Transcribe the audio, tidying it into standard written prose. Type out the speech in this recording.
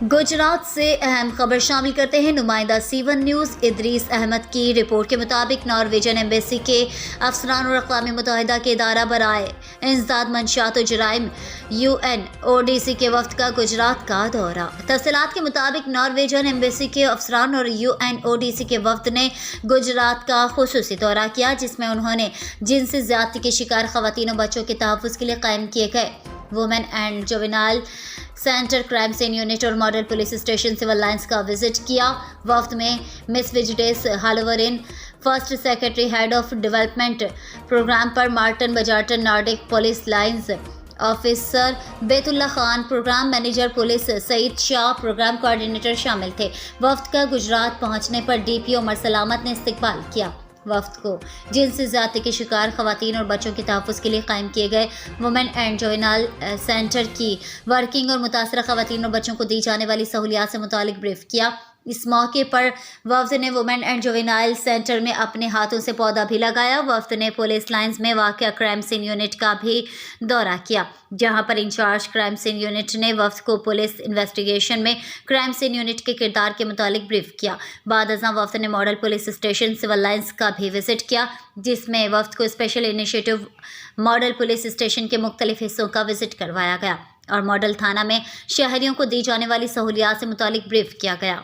गुजरात से अहम खबर शामिल करते हैं। नुमाइंदा C1 न्यूज़ इदरीस अहमद की रिपोर्ट के मुताबिक नॉर्वेजन एम्बेसी के अफसरान और अक़वाम मुत्तहिदा के इदारा बराए इंसदाद मंशियात और जराइम UNODC के वफ्द का गुजरात का दौरा। तफसीलात के मुताबिक नॉर्वेजन एम्बेसी के अफसरान और UNODC के वफ्द ने गुजरात का खुसूसी दौरा किया, जिसमें उन्होंने जिनसी ज़्यादती के शिकार ख़वातीन और बच्चों के तहफ़्फ़ुज़ के लिए कायम किए गए women and juvenile centre, crime scene unit और model police station civil lines का विजिट किया। वफ्द में Miss Vigdis Halvorsen, first secretary head of development programme Per Martin Bjartan, Nordic police लाइंस officer Baitullah Khan, programme manager police Saeed Shah, programme coordinator शामिल थे। वफ्द का गुजरात पहुंचने पर DPO उमर सलामत ने इस्तकबाल किया। वफ्द को जिनसी ज़्यादती के शिकार ख़वातीन और बच्चों के तहफ़्फ़ुज़ के लिए कायम किए गए वुमेन एंड जुवेनाइल सेंटर की वर्किंग और मुतासरा ख़वातीन और बच्चों को दी जाने वाली सहूलियात से मुतालिक ब्रीफ किया। इस मौके पर वफ्द ने वुमेन एंड जुवेनाइल सेंटर में अपने हाथों से पौधा भी लगाया। वफ्द ने पुलिस लाइंस में वाक़या क्राइम सीन यूनिट का भी दौरा किया, जहां पर इंचार्ज क्राइम सीन यूनिट ने वफ्द को पुलिस इन्वेस्टिगेशन में क्राइम सीन यूनिट के किरदार के मुतालिक ब्रीफ किया। बाद अज़ां वफ्द ने model police station civil lines का भी विजिट किया, जिसमें वफ्द को special initiative model police station के मुख्तलिफ हिस्सों का विजिट करवाया गया और मॉडल थाना में शहरियों को दी जाने वाली सहूलियात से मुतालिक ब्रीफ किया गया।